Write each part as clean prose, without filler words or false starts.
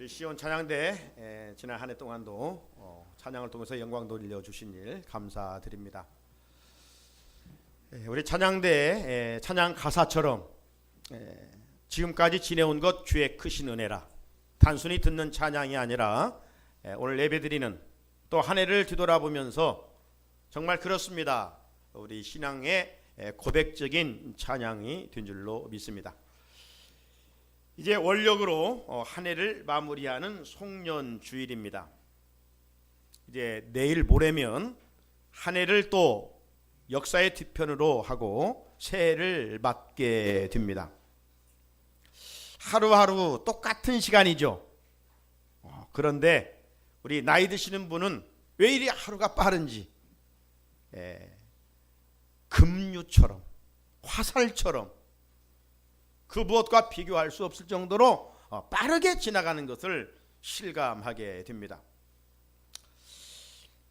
우리 시온 찬양대 지난 한 해 동안도 찬양을 통해서 영광 돌려주신 일 감사드립니다. 우리 찬양대 찬양 가사처럼 지금까지 지내온 것 주의 크신 은혜라, 단순히 듣는 찬양이 아니라 오늘 예배드리는 또 한 해를 뒤돌아보면서 정말 그렇습니다. 우리 신앙의 고백적인 찬양이 된 줄로 믿습니다. 이제 원력으로 한 해를 마무리하는 송년주일입니다. 이제 내일 모레면 한 해를 또 역사의 뒤편으로 하고 새해를 맞게 됩니다. 하루하루 똑같은 시간이죠. 그런데 우리 나이 드시는 분은 왜 이리 하루가 빠른지, 급류처럼 화살처럼 그 무엇과 비교할 수 없을 정도로 빠르게 지나가는 것을 실감하게 됩니다.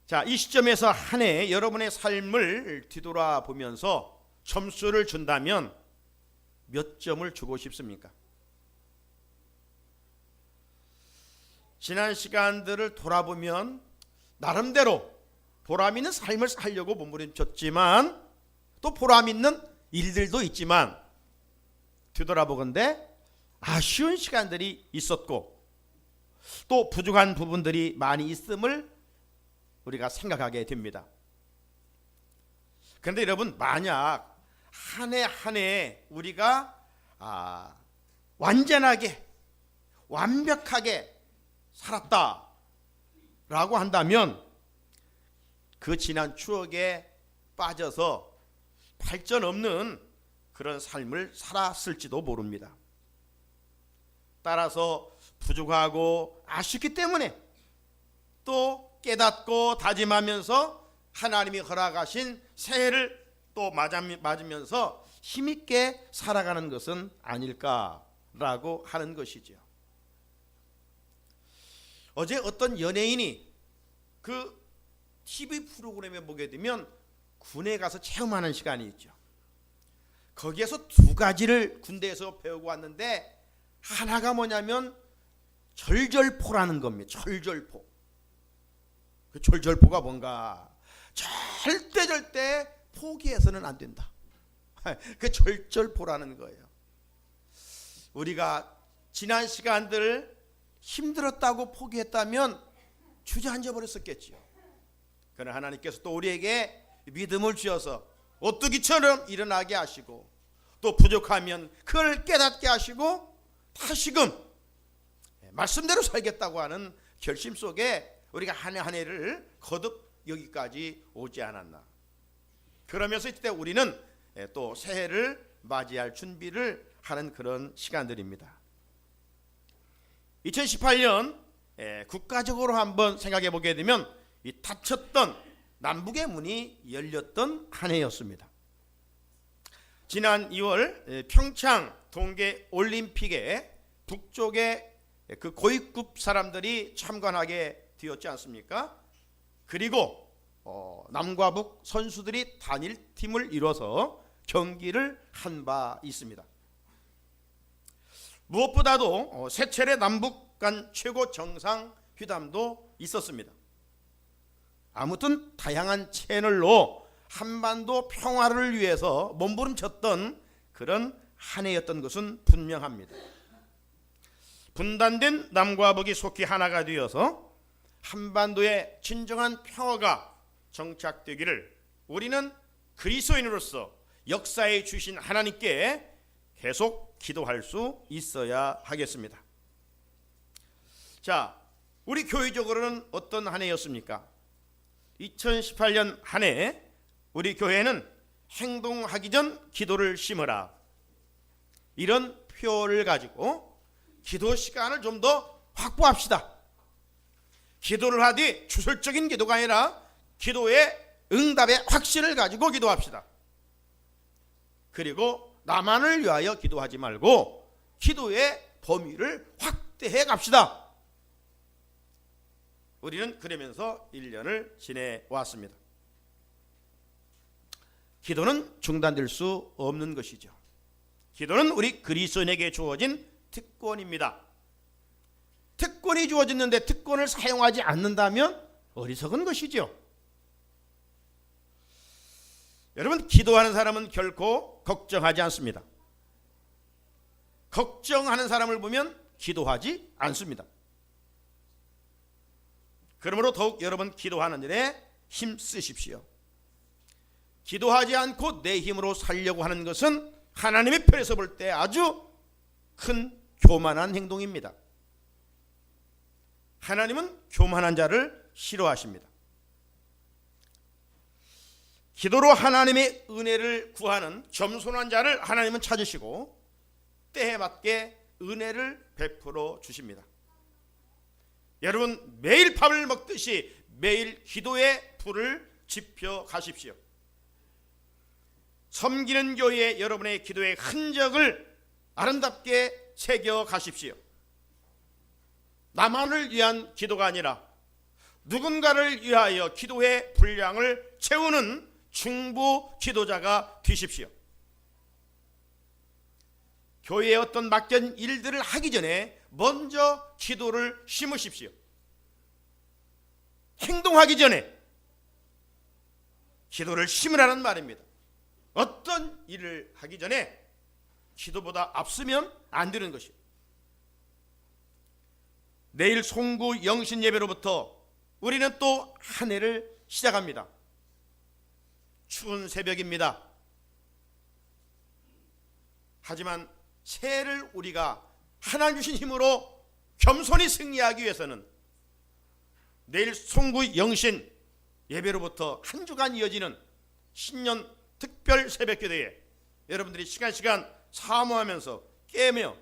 자, 이 시점에서 한 해 여러분의 삶을 뒤돌아보면서 점수를 준다면 몇 점을 주고 싶습니까? 지난 시간들을 돌아보면 나름대로 보람 있는 삶을 살려고 몸부림쳤지만 또 보람 있는 일들도 있지만 뒤돌아보건대 아쉬운 시간들이 있었고 또 부족한 부분들이 많이 있음을 우리가 생각하게 됩니다. 그런데 여러분, 만약 한 해 한 해 우리가 완전하게 완벽하게 살았다라고 한다면 그 지난 추억에 빠져서 발전 없는 그런 삶을 살았을지도 모릅니다. 따라서 부족하고 아쉽기 때문에 또 깨닫고 다짐하면서 하나님이 허락하신 새해를 또 맞으면서 힘있게 살아가는 것은 아닐까라고 하는 것이죠. 어제 어떤 연예인이 그 TV 프로그램에 보게 되면 군에 가서 체험하는 시간이 있죠. 거기에서 두 가지를 군대에서 배우고 왔는데 하나가 뭐냐면 절절포라는 겁니다. 절절포. 그 절절포가 뭔가 절대 포기해서는 안 된다. 그 절절포라는 거예요. 우리가 지난 시간들 힘들었다고 포기했다면 주저앉아 버렸었겠지요. 그러나 하나님께서 또 우리에게 믿음을 주셔서 오뚜기처럼 일어나게 하시고 또 부족하면 그걸 깨닫게 하시고 다시금 말씀대로 살겠다고 하는 결심 속에 우리가 한 해 한 해를 거듭 여기까지 오지 않았나. 그러면서 이때 우리는 또 새해를 맞이할 준비를 하는 그런 시간들입니다. 2018년 국가적으로 한번 생각해 보게 되면 이 닫혔던 남북의 문이 열렸던 한 해였습니다. 지난 2월 평창 동계 올림픽에 북쪽의 그 고위급 사람들이 참관하게 되었지 않습니까? 그리고 남과 북 선수들이 단일팀을 이뤄서 경기를 한 바 있습니다. 무엇보다도 세 차례 남북 간 최고 정상 회담도 있었습니다. 아무튼 다양한 채널로 한반도 평화를 위해서 몸부림쳤던 그런 한 해였던 것은 분명합니다. 분단된 남과 북이 속히 하나가 되어서 한반도의 진정한 평화가 정착되기를 우리는 그리스도인으로서 역사에 주신 하나님께 계속 기도할 수 있어야 하겠습니다. 자, 우리 교회적으로는 어떤 한 해였습니까? 2018년 한 해 우리 교회는 행동하기 전 기도를 심으라, 이런 표를 가지고 기도 시간을 좀 더 확보합시다. 기도를 하되 추설적인 기도가 아니라 기도의 응답의 확신을 가지고 기도합시다. 그리고 나만을 위하여 기도하지 말고 기도의 범위를 확대해 갑시다. 우리는 그러면서 1년을 지내왔습니다. 기도는 중단될 수 없는 것이죠. 기도는 우리 그리스도인에게 주어진 특권입니다. 특권이 주어졌는데 특권을 사용하지 않는다면 어리석은 것이죠. 여러분, 기도하는 사람은 결코 걱정하지 않습니다. 걱정하는 사람을 보면 기도하지 않습니다. 그러므로 더욱 여러분 기도하는 일에 힘쓰십시오. 기도하지 않고 내 힘으로 살려고 하는 것은 하나님의 편에서 볼 때 아주 큰 교만한 행동입니다. 하나님은 교만한 자를 싫어하십니다. 기도로 하나님의 은혜를 구하는 겸손한 자를 하나님은 찾으시고 때에 맞게 은혜를 베풀어 주십니다. 여러분, 매일 밥을 먹듯이 매일 기도의 불을 지펴 가십시오. 섬기는 교회에 여러분의 기도의 흔적을 아름답게 새겨 가십시오. 나만을 위한 기도가 아니라 누군가를 위하여 기도의 분량을 채우는 중보 기도자가 되십시오. 교회에 어떤 맡긴 일들을 하기 전에 먼저 기도를 심으십시오. 행동하기 전에 기도를 심으라는 말입니다. 어떤 일을 하기 전에 기도보다 앞서면 안 되는 것이에요. 내일 송구 영신 예배로부터 우리는 또 한 해를 시작합니다. 추운 새벽입니다. 하지만 새해를 우리가 하나님 주신 힘으로 겸손히 승리하기 위해서는 내일 송구 영신 예배로부터 한 주간 이어지는 신년 특별 새벽기도에 여러분들이 시간 사모하면서 깨며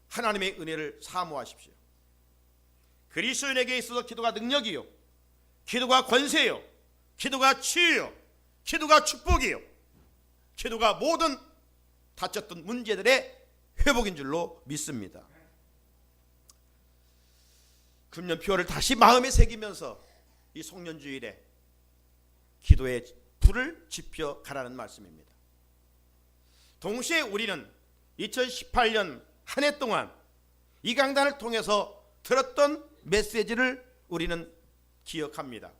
하나님의 은혜를 사모하십시오. 그리스도인에게 있어서 기도가 능력이요, 기도가 권세요, 기도가 치유요, 기도가 축복이요, 기도가 모든 다쳤던 문제들의 회복인 줄로 믿습니다. 금년 표를 다시 마음에 새기면서 이 송년주일에 기도의 불을 지펴 가라는 말씀입니다. 동시에 우리는 2018년 한 해 동안 이 강단을 통해서 들었던 메시지를 우리는 기억합니다.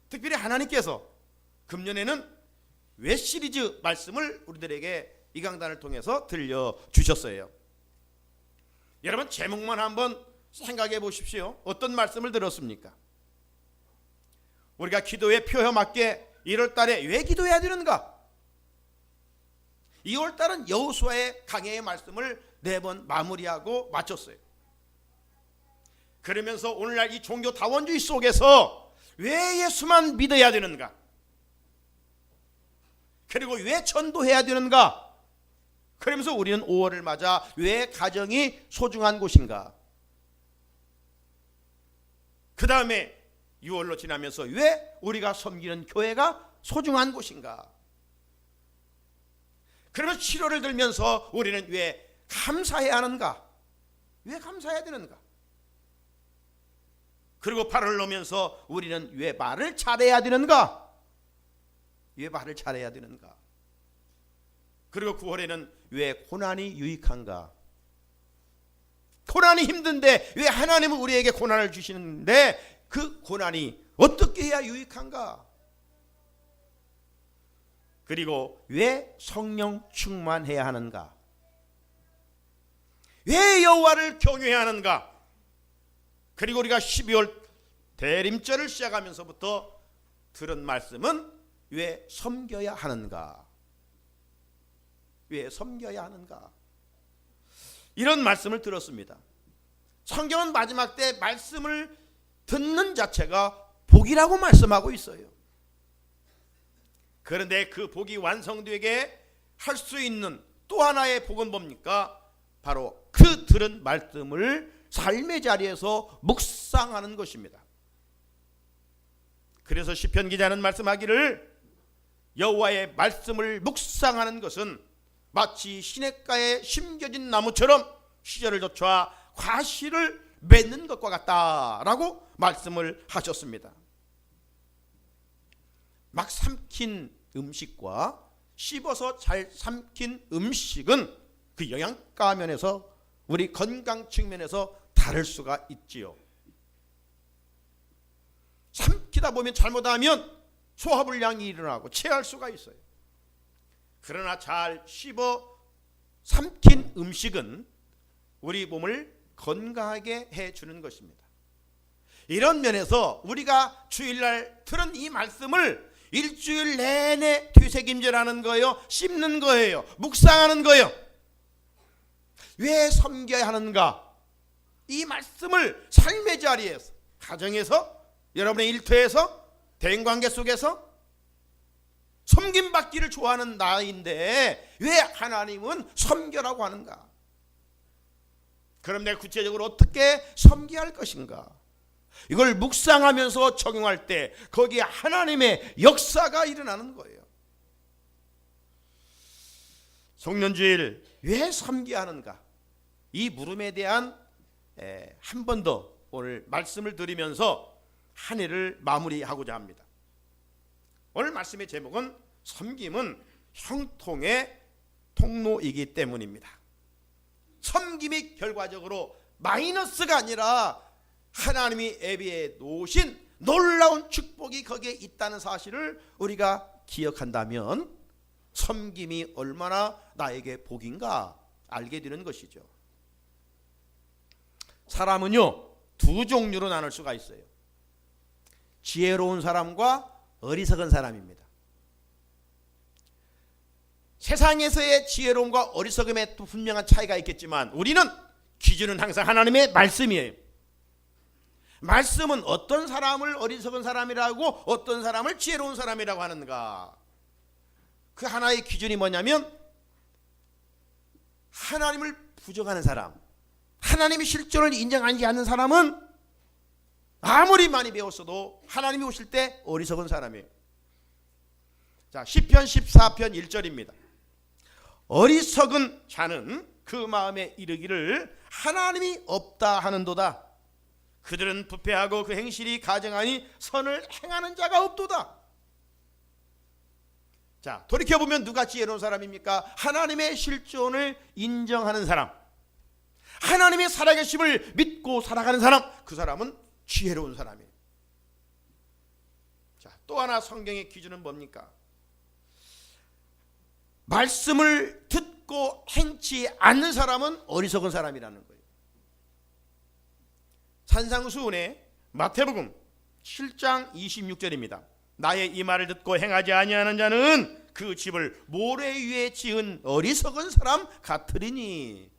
특별히 하나님께서 금년에는 왜 시리즈 말씀을 우리들에게 이 강단을 통해서 들려주셨어요. 여러분, 제목만 한번 생각해 보십시오. 어떤 말씀을 들었습니까? 우리가 기도의 표에 맞게 1월 달에 왜 기도해야 되는가? 2월 달은 여호수아의 강해의 말씀을 4번 마무리하고 마쳤어요. 그러면서 오늘날 이 종교 다원주의 속에서 왜 예수만 믿어야 되는가? 그리고 왜 전도해야 되는가? 그러면서 우리는 5월을 맞아 왜 가정이 소중한 곳인가? 그 다음에 6월로 지나면서 왜 우리가 섬기는 교회가 소중한 곳인가? 그러면 7월을 들면서 우리는 왜 감사해야 하는가? 왜 감사해야 되는가? 그리고 8월을 오면서 우리는 왜 말을 잘해야 되는가? 왜 말을 잘해야 되는가? 그리고 9월에는 왜 고난이 유익한가? 고난이 힘든데 왜 하나님은 우리에게 고난을 주시는데 그 고난이 어떻게 해야 유익한가? 그리고 왜 성령 충만해야 하는가? 왜 여호와를 경외해야 하는가? 그리고 우리가 12월 대림절을 시작하면서부터 들은 말씀은 왜 섬겨야 하는가? 왜 섬겨야 하는가? 이런 말씀을 들었습니다. 성경은 마지막 때 말씀을 듣는 자체가 복이라고 말씀하고 있어요. 그런데 그 복이 완성되게 할 수 있는 또 하나의 복은 뭡니까? 바로 그 들은 말씀을 삶의 자리에서 묵상하는 것입니다. 그래서 시편 기자는 말씀하기를 여호와의 말씀을 묵상하는 것은 마치 시냇가에 심겨진 나무처럼 시절을 돋아 과실을 맺는 것과 같다라고 말씀을 하셨습니다. 막 삼킨 음식과 씹어서 잘 삼킨 음식은 그 영양가 면에서 우리 건강 측면에서 다를 수가 있지요. 삼키다 보면 잘못하면 소화불량이 일어나고 체할 수가 있어요. 그러나 잘 씹어 삼킨 음식은 우리 몸을 건강하게 해주는 것입니다. 이런 면에서 우리가 주일날 들은 이 말씀을 일주일 내내 되새김질하는 거예요. 씹는 거예요. 묵상하는 거예요. 왜 섬겨야 하는가? 이 말씀을 삶의 자리에서, 가정에서, 여러분의 일터에서, 대인관계 속에서 섬김받기를 좋아하는 나인데 왜 하나님은 섬겨라고 하는가? 그럼 내가 구체적으로 어떻게 섬겨야 할 것인가? 이걸 묵상하면서 적용할 때 거기에 하나님의 역사가 일어나는 거예요. 송년주일 왜 섬겨야 하는가? 이 물음에 대한 한 번 더 오늘 말씀을 드리면서 한 해를 마무리하고자 합니다. 오늘 말씀의 제목은 섬김은 형통의 통로이기 때문입니다. 섬김이 결과적으로 마이너스가 아니라 하나님이 예비해 놓으신 놀라운 축복이 거기에 있다는 사실을 우리가 기억한다면 섬김이 얼마나 나에게 복인가 알게 되는 것이죠. 사람은요, 두 종류로 나눌 수가 있어요. 지혜로운 사람과 어리석은 사람입니다. 세상에서의 지혜로움과 어리석음에 또 분명한 차이가 있겠지만 우리는 기준은 항상 하나님의 말씀이에요. 말씀은 어떤 사람을 어리석은 사람이라고 어떤 사람을 지혜로운 사람이라고 하는가? 그 하나의 기준이 뭐냐면 하나님을 부정하는 사람, 하나님의 실존을 인정하지 않는 사람은 아무리 많이 배웠어도 하나님이 오실 때 어리석은 사람이에요. 자, 시편 14편 1절입니다. 어리석은 자는 그 마음에 이르기를 하나님이 없다 하는도다. 그들은 부패하고 그 행실이 가증하니 선을 행하는 자가 없도다. 자, 돌이켜보면 누가 지혜로운 사람입니까? 하나님의 실존을 인정하는 사람, 하나님의 살아계심을 믿고 살아가는 사람, 그 사람은 지혜로운 사람이에요. 자, 또 하나 성경의 기준은 뭡니까? 말씀을 듣고 행치 않는 사람은 어리석은 사람이라는 거예요. 산상수훈의 마태복음 7장 26절입니다. 나의 이 말을 듣고 행하지 아니하는 자는 그 집을 모래 위에 지은 어리석은 사람 같으리니.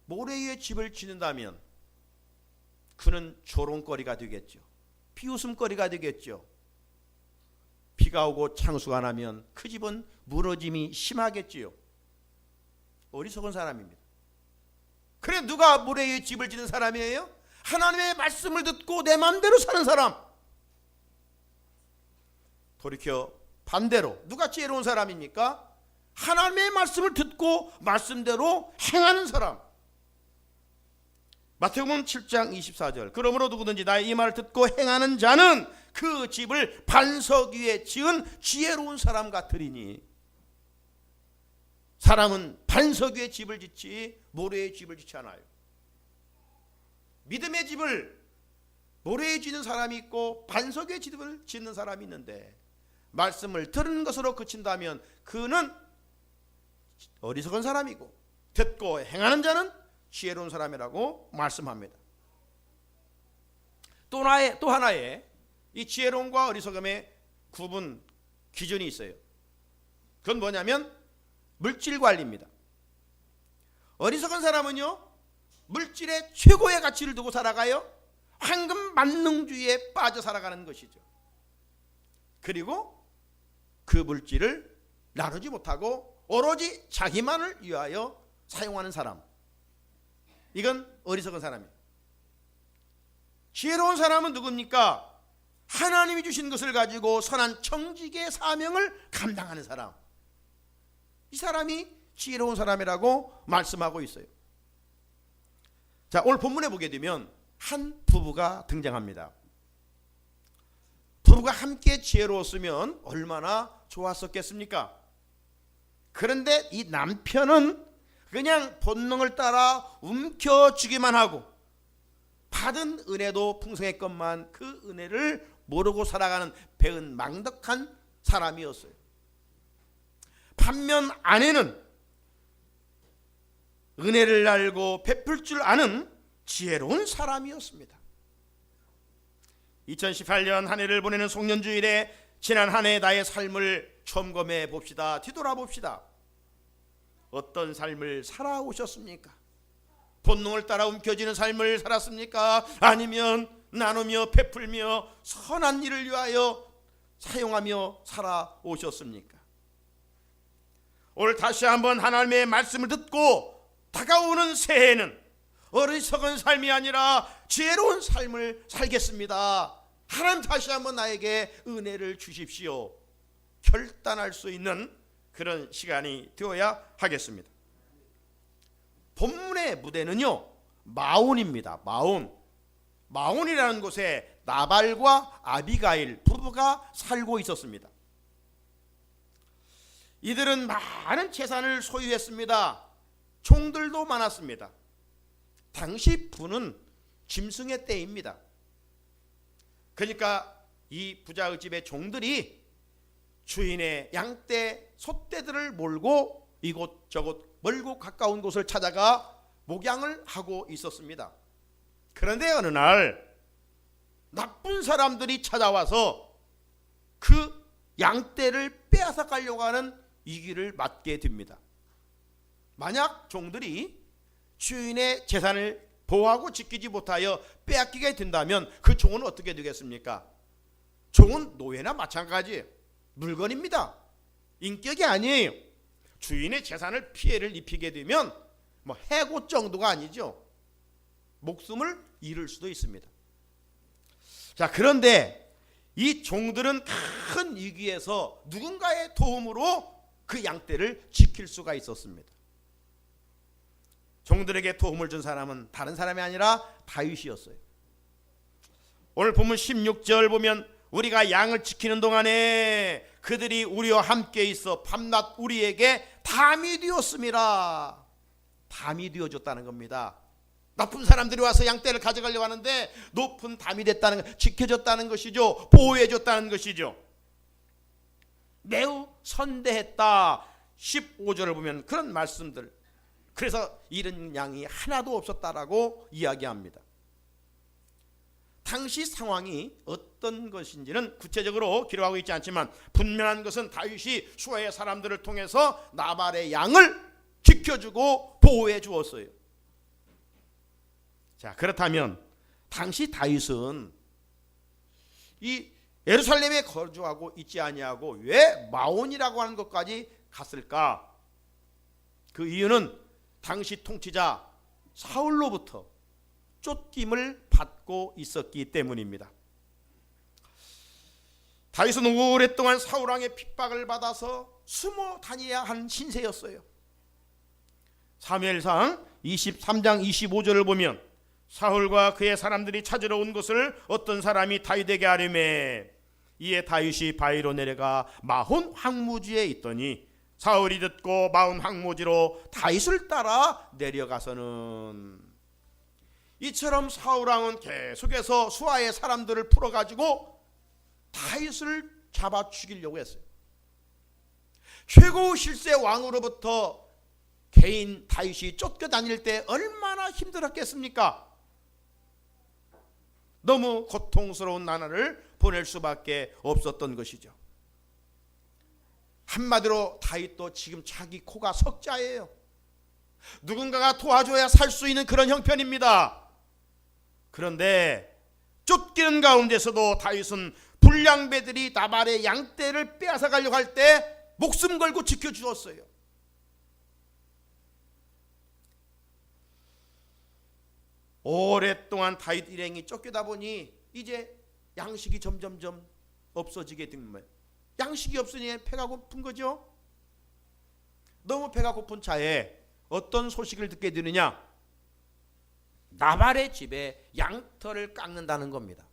모래 위에 집을 짓는다면 그는 조롱거리가 되겠죠. 비웃음거리가 되겠죠. 비가 오고 창수가 나면 그 집은 무너짐이 심하겠지요. 어리석은 사람입니다. 그래, 누가 모래 위에 집을 짓는 사람이에요? 하나님의 말씀을 듣고 내 마음대로 사는 사람. 돌이켜 반대로 누가 지혜로운 사람입니까? 하나님의 말씀을 듣고 말씀대로 행하는 사람. 마태복음 7장 24절. 그러므로 누구든지 나의 이 말을 듣고 행하는 자는 그 집을 반석 위에 지은 지혜로운 사람 같으리니. 사람은 반석 위에 집을 짓지 모래에 집을 짓지 않아요. 믿음의 집을 모래에 짓는 사람이 있고 반석 위에 집을 짓는 사람이 있는데 말씀을 들은 것으로 그친다면 그는 어리석은 사람이고 듣고 행하는 자는 지혜로운 사람이라고 말씀합니다. 또 하나의 이 지혜로움과 어리석음의 구분 기준이 있어요. 그건 뭐냐면 물질 관리입니다. 어리석은 사람은요, 물질의 최고의 가치를 두고 살아가요. 황금 만능주의에 빠져 살아가는 것이죠. 그리고 그 물질을 나누지 못하고 오로지 자기만을 위하여 사용하는 사람, 이건 어리석은 사람이에요. 지혜로운 사람은 누굽니까? 하나님이 주신 것을 가지고 선한 청직의 사명을 감당하는 사람. 이 사람이 지혜로운 사람이라고 말씀하고 있어요. 자, 오늘 본문에 보게 되면 한 부부가 등장합니다. 부부가 함께 지혜로웠으면 얼마나 좋았었겠습니까? 그런데 이 남편은 그냥 본능을 따라 움켜쥐기만 하고 받은 은혜도 풍성했건만 그 은혜를 모르고 살아가는 배은망덕한 사람이었어요. 반면 아내는 은혜를 알고 베풀 줄 아는 지혜로운 사람이었습니다. 2018년 한 해를 보내는 송년주일에 지난 한 해 나의 삶을 점검해 봅시다. 뒤돌아봅시다. 어떤 삶을 살아오셨습니까? 본능을 따라 움켜쥐는 삶을 살았습니까? 아니면 나누며 베풀며 선한 일을 위하여 사용하며 살아오셨습니까? 오늘 다시 한번 하나님의 말씀을 듣고 다가오는 새해에는 어리석은 삶이 아니라 지혜로운 삶을 살겠습니다. 하나님 다시 한번 나에게 은혜를 주십시오. 결단할 수 있는 그런 시간이 되어야 하겠습니다. 본문의 무대는요, 마온입니다. 마온이라는 곳에 나발과 아비가일 부부가 살고 있었습니다. 이들은 많은 재산을 소유했습니다. 종들도 많았습니다. 당시 부는 짐승의 때입니다. 그러니까 이 부자의 집의 종들이 주인의 양떼, 소떼들을 몰고 이곳저곳 멀고 가까운 곳을 찾아가 목양을 하고 있었습니다. 그런데 어느 날 나쁜 사람들이 찾아와서 그 양떼를 빼앗아 가려고 하는 위기를 맞게 됩니다. 만약 종들이 주인의 재산을 보호하고 지키지 못하여 빼앗기게 된다면 그 종은 어떻게 되겠습니까? 종은 노예나 마찬가지예요. 물건입니다. 인격이 아니에요. 주인의 재산을 피해를 입히게 되면 해고 정도가 아니죠. 목숨을 잃을 수도 있습니다. 자, 그런데 이 종들은 큰 위기에서 누군가의 도움으로 그 양떼를 지킬 수가 있었습니다. 종들에게 도움을 준 사람은 다른 사람이 아니라 다윗이었어요. 오늘 본문 16절 보면 우리가 양을 지키는 동안에 그들이 우리와 함께 있어 밤낮 우리에게 담이 되었습니다. 담이 되어줬다는 겁니다. 나쁜 사람들이 와서 양떼를 가져가려고 하는데 높은 담이 됐다는 것, 지켜줬다는 것이죠. 보호해줬다는 것이죠. 매우 선대했다. 15절을 보면 그런 말씀들. 그래서 잃은 양이 하나도 없었다라고 이야기합니다. 당시 상황이 어떤 것인지는 구체적으로 기록하고 있지 않지만 분명한 것은 다윗이 수하의 사람들을 통해서 나발의 양을 지켜주고 보호해 주었어요. 자, 그렇다면 당시 다윗은 이 예루살렘에 거주하고 있지 아니하고 왜 마온이라고 하는 것까지 갔을까? 그 이유는 당시 통치자 사울로부터 쫓김을 받고 있었기 때문입니다. 다윗은 오랫동안 사울왕의 핍박을 받아서 숨어 다녀야 한 신세였어요. 사무엘상 23장 25절을 보면 사울과 그의 사람들이 찾으러 온 것을 어떤 사람이 다윗에게 아뢰매 이에 다윗이 바위로 내려가 마혼 황무지에 있더니 사울이 듣고 마혼 황무지로 다윗을 따라 내려가서는 이처럼 사울왕은 계속해서 수하의 사람들을 풀어가지고 다윗을 잡아 죽이려고 했어요. 최고 실세 왕으로부터 개인 다윗이 쫓겨다닐 때 얼마나 힘들었겠습니까? 너무 고통스러운 나날을 보낼 수밖에 없었던 것이죠. 한마디로 다윗도 지금 자기 코가 석자예요. 누군가가 도와줘야 살 수 있는 그런 형편입니다. 그런데 쫓기는 가운데서도 다윗은 불량배들이 나발의 양떼를 빼앗아 가려고 할 때 목숨 걸고 지켜주었어요. 오랫동안 다윗 일행이 쫓기다 보니 이제 양식이 점점점 없어지게 된 거예요. 양식이 없으니 배가 고픈 거죠. 너무 배가 고픈 차에 어떤 소식을 듣게 되느냐? 나발의 집에 양털을 깎는다는 겁니다.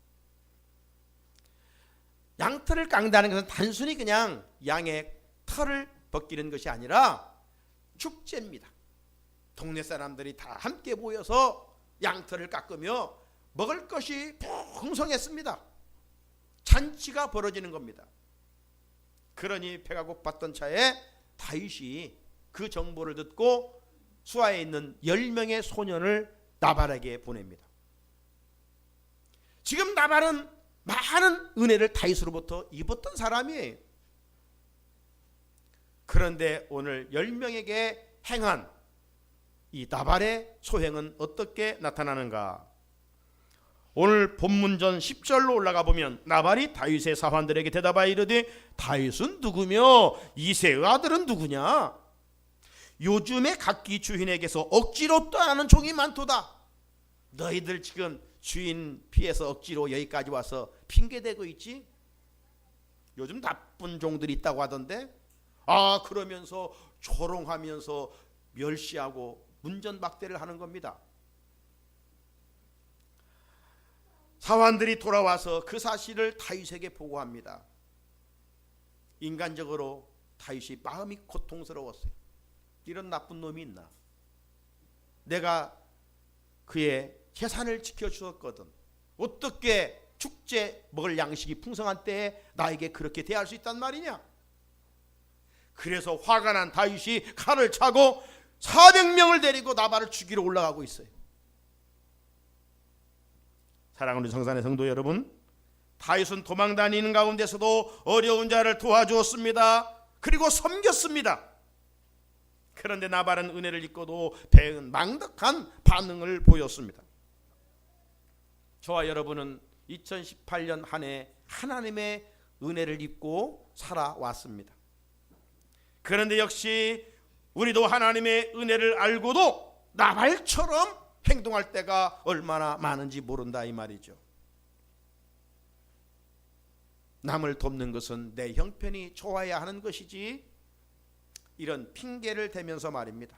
양털을 깎는다는 것은 단순히 그냥 양의 털을 벗기는 것이 아니라 축제입니다. 동네 사람들이 다 함께 모여서 양털을 깎으며 먹을 것이 풍성했습니다. 잔치가 벌어지는 겁니다. 그러니 배가 고팠던 차에 다윗이 그 정보를 듣고 수하에 있는 10명의 소년을 나발에게 보냅니다. 지금 나발은 많은 은혜를 다윗으로부터 입었던 사람이에요. 그런데 오늘 10명에게 행한 이 나발의 소행은 어떻게 나타나는가? 오늘 본문전 10절로 올라가 보면 나발이 다윗의 사환들에게 대답하여 이르되 다윗은 누구며 이새의 아들은 누구냐? 요즘에 각기 주인에게서 억지로 떠나는 종이 많도다. 너희들 지금 주인 피해서 억지로 여기까지 와서 핑계대고 있지? 요즘 나쁜 종들이 있다고 하던데, 그러면서 조롱하면서 멸시하고 문전박대를 하는 겁니다. 사환들이 돌아와서 그 사실을 다윗에게 보고합니다. 인간적으로 다윗이 마음이 고통스러웠어요. 이런 나쁜 놈이 있나? 내가 그의 재산을 지켜주었거든. 어떻게 축제 먹을 양식이 풍성한 때에 나에게 그렇게 대할 수 있단 말이냐? 그래서 화가 난 다윗이 칼을 차고 400명을 데리고 나발을 죽이러 올라가고 있어요. 사랑하는 성산의 성도 여러분, 다윗은 도망다니는 가운데서도 어려운 자를 도와주었습니다. 그리고 섬겼습니다. 그런데 나발은 은혜를 입고도 배은망덕한 반응을 보였습니다. 저와 여러분은 2018년 한 해 하나님의 은혜를 입고 살아왔습니다. 그런데 역시 우리도 하나님의 은혜를 알고도 나발처럼 행동할 때가 얼마나 많은지 모른다 이 말이죠. 남을 돕는 것은 내 형편이 좋아야 하는 것이지, 이런 핑계를 대면서 말입니다.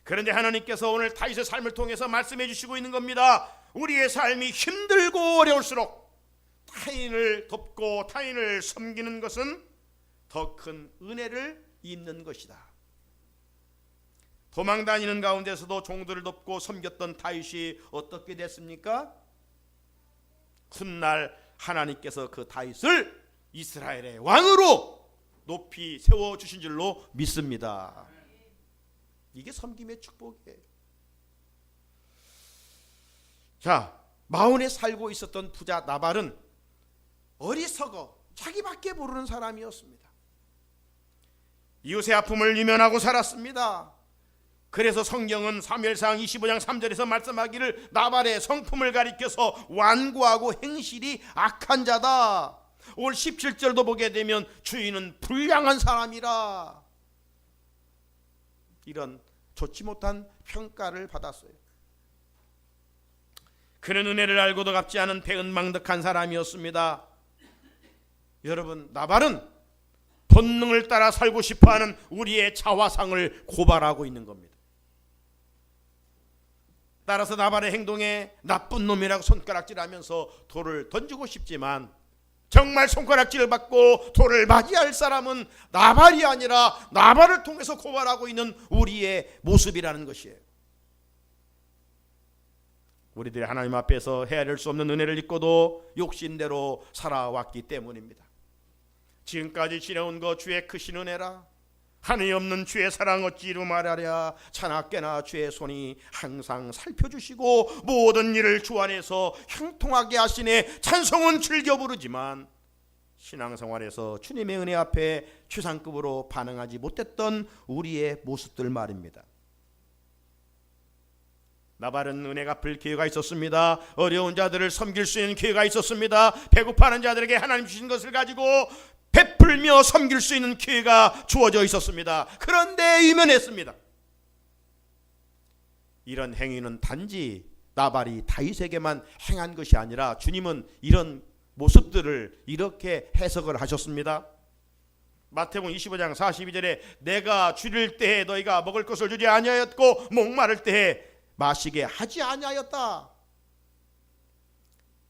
그런데 하나님께서 오늘 다윗의 삶을 통해서 말씀해 주시고 있는 겁니다. 우리의 삶이 힘들고 어려울수록 타인을 돕고 타인을 섬기는 것은 더 큰 은혜를 입는 것이다. 도망다니는 가운데서도 종들을 돕고 섬겼던 다윗이 어떻게 됐습니까? 훗날 하나님께서 그 다윗을 이스라엘의 왕으로 높이 세워주신 줄로 믿습니다. 이게 섬김의 축복이에요. 자, 마온에 살고 있었던 부자 나발은 어리석어 자기밖에 모르는 사람이었습니다. 이웃의 아픔을 유면하고 살았습니다. 그래서 성경은 사무엘상 25장 3절에서 말씀하기를 나발의 성품을 가리켜서 완고하고 행실이 악한 자다. 오늘 17절도 보게 되면 주인은 불량한 사람이라, 이런 좋지 못한 평가를 받았어요. 그는 은혜를 알고도 갚지 않은 배은망덕한 사람이었습니다. 여러분, 나발은 본능을 따라 살고 싶어하는 우리의 자화상을 고발하고 있는 겁니다. 따라서 나발의 행동에 나쁜 놈이라고 손가락질하면서 돌을 던지고 싶지만, 정말 손가락질을 받고 돌을 맞이할 사람은 나발이 아니라 나발을 통해서 고발하고 있는 우리의 모습이라는 것이에요. 우리들이 하나님 앞에서 헤아릴 수 없는 은혜를 입고도 욕심대로 살아왔기 때문입니다. 지금까지 지내온 것 주의 크신 은혜라, 하늘이 없는 주의 사랑 어찌 이루 말하랴. 차나깨나 주의 손이 항상 살펴주시고 모든 일을 주 안에서 형통하게 하시네. 찬송은 즐겨 부르지만 신앙생활에서 주님의 은혜 앞에 최상급으로 반응하지 못했던 우리의 모습들 말입니다. 나발은 은혜 갚을 기회가 있었습니다. 어려운 자들을 섬길 수 있는 기회가 있었습니다. 배고파하는 자들에게 하나님 주신 것을 가지고 베풀며 섬길 수 있는 기회가 주어져 있었습니다. 그런데 유면했습니다. 이런 행위는 단지 나발이 다윗에게만 행한 것이 아니라 주님은 이런 모습들을 이렇게 해석을 하셨습니다. 마태복음 25장 42절에 내가 줄일 때에 너희가 먹을 것을 주지 아니하였고 목마를 때에 마시게 하지 아니하였다.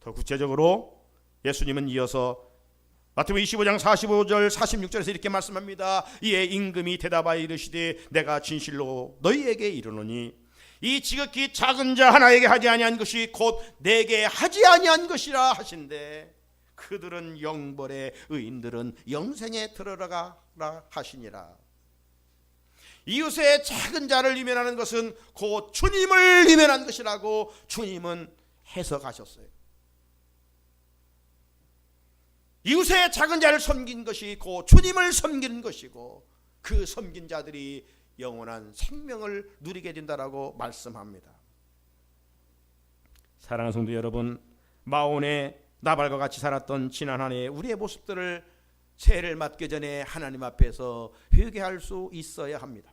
더 구체적으로 예수님은 이어서 마태복음 25장 45절 46절에서 이렇게 말씀합니다. 이에 임금이 대답하여 이르시되 내가 진실로 너희에게 이르노니 이 지극히 작은 자 하나에게 하지 아니한 것이 곧 내게 하지 아니한 것이라 하신대 그들은 영벌에 의인들은 영생에 들어가라 하시니라. 이웃의 작은 자를 이면하는 것은 곧 주님을 이면한 것이라고 주님은 해석하셨어요. 이웃의 작은 자를 섬긴 것이 곧 주님을 섬기는 것이고 그 섬긴 자들이 영원한 생명을 누리게 된다라고 말씀합니다. 사랑하는 성도 여러분, 마온의 나발과 같이 살았던 지난 한 해 우리의 모습들을 새해를 맞기 전에 하나님 앞에서 회개할 수 있어야 합니다.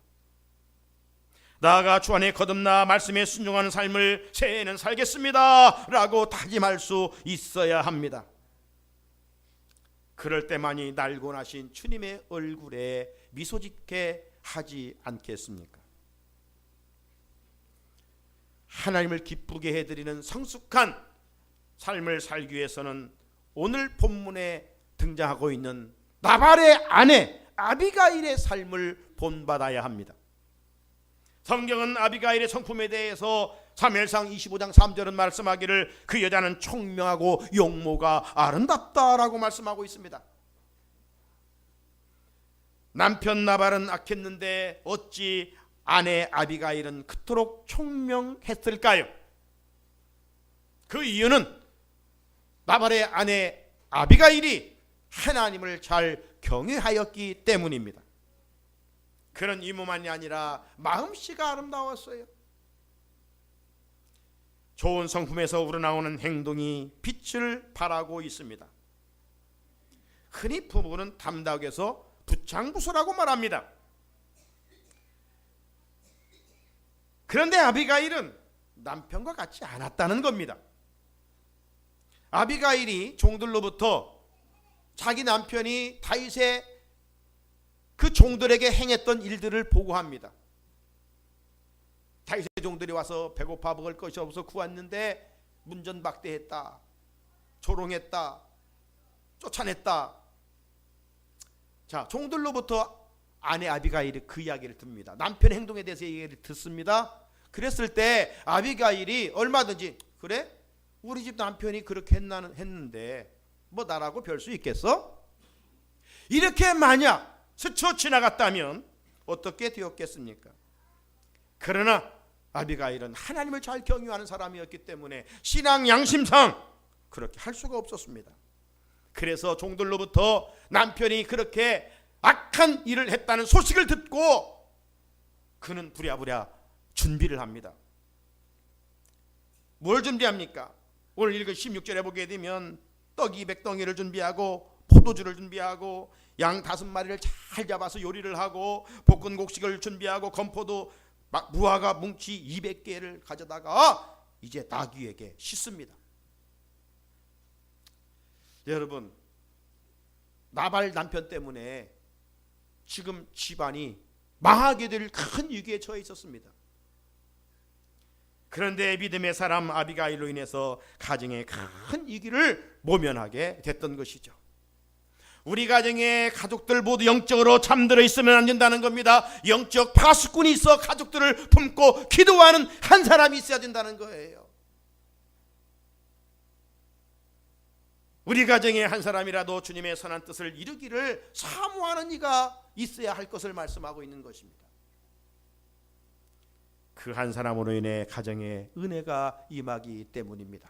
나아가 주 안에 거듭나 말씀에 순종하는 삶을 새해에는 살겠습니다 라고 다짐할 수 있어야 합니다. 그럴 때만이 날고 나신 주님의 얼굴에 미소 짓게 하지 않겠습니까? 하나님을 기쁘게 해드리는 성숙한 삶을 살기 위해서는 오늘 본문에 등장하고 있는 나발의 아내 아비가일의 삶을 본받아야 합니다. 성경은 아비가일의 성품에 대해서 사무엘상 25장 3절은 말씀하기를 그 여자는 총명하고 용모가 아름답다라고 말씀하고 있습니다. 남편 나발은 악했는데 어찌 아내 아비가일은 그토록 총명했을까요? 그 이유는 나발의 아내 아비가일이 하나님을 잘 경외하였기 때문입니다. 그런 이모만이 아니라 마음씨가 아름다웠어요. 좋은 성품에서 우러나오는 행동이 빛을 발하고 있습니다. 흔히 부부는 담닥에서 부창부수라고 말합니다. 그런데 아비가일은 남편과 같지 않았다는 겁니다. 아비가일이 종들로부터 자기 남편이 다윗의 그 종들에게 행했던 일들을 보고합니다. 다윗의 종들이 와서 배고파 먹을 것이 없어 구했는데 문전박대했다, 조롱했다, 쫓아냈다. 자, 종들로부터 아내 아비가일이 그 이야기를 듭니다. 남편 행동에 대해서 얘기를 듣습니다. 그랬을 때 아비가일이 얼마든지 그래? 우리 집 남편이 그렇게 했는데 뭐 나라고 별 수 있겠어? 이렇게 만약 스쳐 지나갔다면 어떻게 되었겠습니까? 그러나 아비가일은 하나님을 잘 경유하는 사람이었기 때문에 신앙 양심상 그렇게 할 수가 없었습니다. 그래서 종들로부터 남편이 그렇게 악한 일을 했다는 소식을 듣고 그는 부랴부랴 준비를 합니다. 뭘 준비합니까? 오늘 읽은 16절에 보게 되면 떡 200덩이를 준비하고 포도주를 준비하고 양 5마리를 잘 잡아서 요리를 하고 볶은 곡식을 준비하고 건포도 무화과 뭉치 200개를 가져다가 이제 나귀에게 씻습니다. 여러분, 나발 남편 때문에 지금 집안이 망하게 될 큰 위기에 처해 있었습니다. 그런데 믿음의 사람 아비가일로 인해서 가정에 큰 위기를 모면하게 됐던 것이죠. 우리 가정의 가족들 모두 영적으로 잠들어 있으면 안 된다는 겁니다. 영적 파수꾼이 있어 가족들을 품고 기도하는 한 사람이 있어야 된다는 거예요. 우리 가정에 한 사람이라도 주님의 선한 뜻을 이루기를 사모하는 이가 있어야 할 것을 말씀하고 있는 것입니다. 그 한 사람으로 인해 가정에 은혜가 임하기 때문입니다.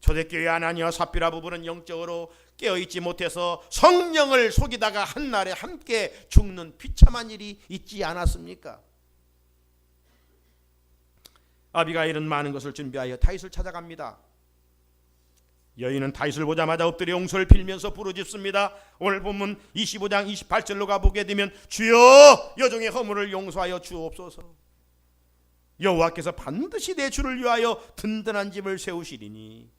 초대교회 아나니아 삽비라 부부는 영적으로 깨어있지 못해서 성령을 속이다가 한날에 함께 죽는 비참한 일이 있지 않았습니까? 아비가일은 많은 것을 준비하여 다윗을 찾아갑니다. 여인은 다윗을 보자마자 엎드려 용서를 빌면서 부르짖습니다. 오늘 본문 25장 28절로 가보게 되면 주여 여종의 허물을 용서하여 주옵소서. 여호와께서 반드시 내 주를 위하여 든든한 집을 세우시리니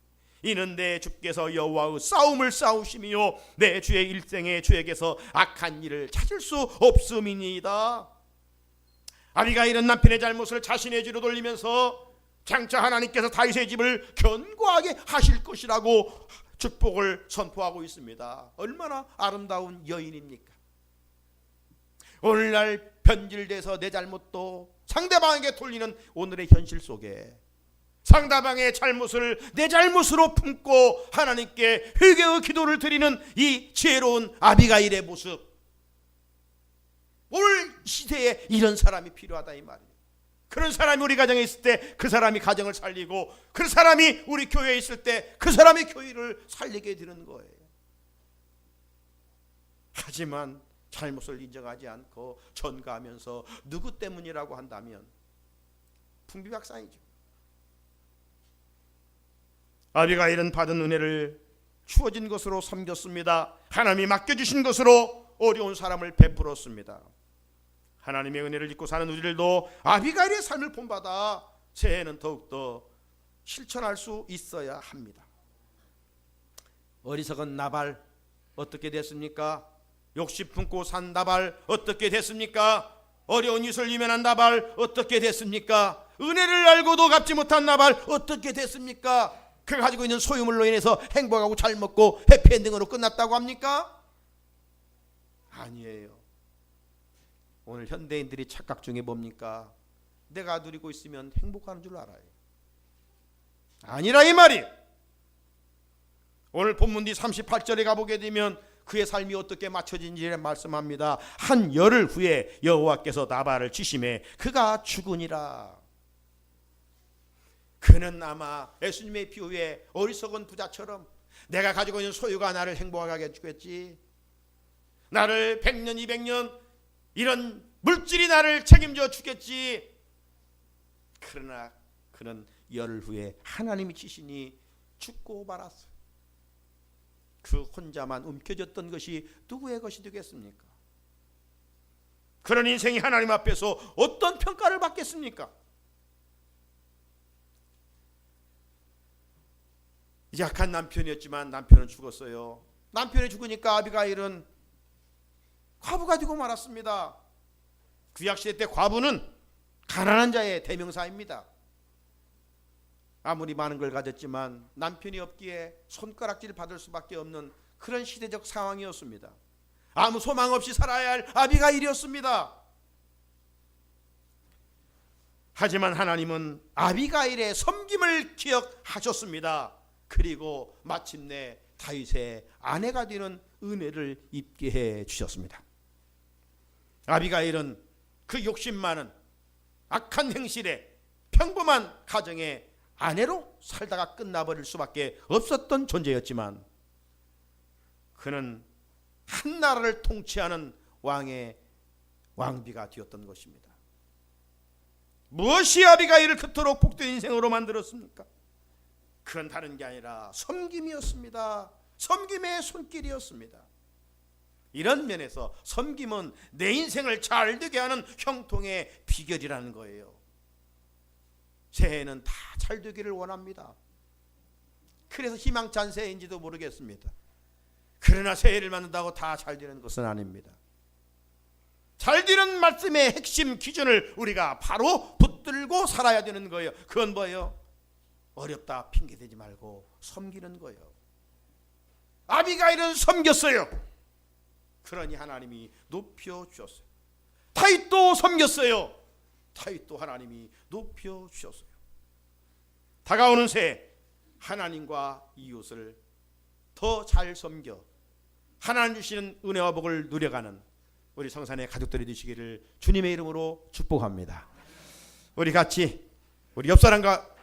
이는 내 주께서 여호와의 싸움을 싸우심이요 내 주의 일생에 주에게서 악한 일을 찾을 수 없음이니이다. 아비가일은 남편의 잘못을 자신의 죄로 돌리면서 장차 하나님께서 다윗의 집을 견고하게 하실 것이라고 축복을 선포하고 있습니다. 얼마나 아름다운 여인입니까? 오늘날 변질돼서 내 잘못도 상대방에게 돌리는 오늘의 현실 속에 상대방의 잘못을 내 잘못으로 품고 하나님께 회개의 기도를 드리는 이 지혜로운 아비가일의 모습, 올 시대에 이런 사람이 필요하다 이 말이에요. 그런 사람이 우리 가정에 있을 때 그 사람이 가정을 살리고, 그 사람이 우리 교회에 있을 때 그 사람이 교회를 살리게 되는 거예요. 하지만 잘못을 인정하지 않고 전가하면서 누구 때문이라고 한다면 풍비박산이죠. 아비가일은 받은 은혜를 주어진 것으로 섬겼습니다. 하나님이 맡겨주신 것으로 어려운 사람을 베풀었습니다. 하나님의 은혜를 잊고 사는 우리들도 아비가일의 삶을 본받아 새해에는 더욱더 실천할 수 있어야 합니다. 어리석은 나발 어떻게 됐습니까? 욕심 품고 산 나발 어떻게 됐습니까? 어려운 이웃을 이면한 나발 어떻게 됐습니까? 은혜를 알고도 갚지 못한 나발 어떻게 됐습니까? 그 가지고 있는 소유물로 인해서 행복하고 잘 먹고 해피엔딩으로 끝났다고 합니까? 아니에요. 오늘 현대인들이 착각 중에 뭡니까? 내가 누리고 있으면 행복하는 줄 알아요. 아니라 이 말이에요. 오늘 본문 뒤 38절에 가보게 되면 그의 삶이 어떻게 맞춰진지를 말씀합니다. 한 열흘 후에 여호와께서 나발을 치심에 그가 죽으니라. 그는 아마 예수님의 비유에 어리석은 부자처럼 내가 가지고 있는 소유가 나를 행복하게 해주겠지, 나를 100년 200년 이런 물질이 나를 책임져 주겠지. 그러나 그는 열흘 후에 하나님이 치시니 죽고 말았어요. 그 혼자만 움켜졌던 것이 누구의 것이 되겠습니까? 그런 인생이 하나님 앞에서 어떤 평가를 받겠습니까? 약한 남편이었지만 남편은 죽었어요. 남편이 죽으니까 아비가일은 과부가 되고 말았습니다. 구약시대 때 과부는 가난한 자의 대명사입니다. 아무리 많은 걸 가졌지만 남편이 없기에 손가락질 받을 수밖에 없는 그런 시대적 상황이었습니다. 아무 소망 없이 살아야 할 아비가일이었습니다. 하지만 하나님은 아비가일의 섬김을 기억하셨습니다. 그리고 마침내 다윗의 아내가 되는 은혜를 입게 해 주셨습니다. 아비가일은 그 욕심 많은 악한 행실에 평범한 가정의 아내로 살다가 끝나버릴 수밖에 없었던 존재였지만 그는 한 나라를 통치하는 왕의 왕비가 되었던 것입니다. 무엇이 아비가일을 그토록 복된 인생으로 만들었습니까? 그건 다른 게 아니라 섬김이었습니다. 섬김의 손길이었습니다. 이런 면에서 섬김은 내 인생을 잘 되게 하는 형통의 비결이라는 거예요. 새해에는 다 잘 되기를 원합니다. 그래서 희망찬 새해인지도 모르겠습니다. 그러나 새해를 맞는다고 다 잘 되는 것은 아닙니다. 잘 되는 말씀의 핵심 기준을 우리가 바로 붙들고 살아야 되는 거예요. 그건 뭐예요? 어렵다 핑계대지 말고 섬기는 거예요. 아비가일은 섬겼어요. 그러니 하나님이 높여주셨어요. 다윗도 섬겼어요. 다윗도 하나님이 높여주셨어요. 다가오는 새해 하나님과 이웃을 더 잘 섬겨 하나님 주시는 은혜와 복을 누려가는 우리 성산의 가족들이 되시기를 주님의 이름으로 축복합니다. 우리 같이 우리 옆 사람과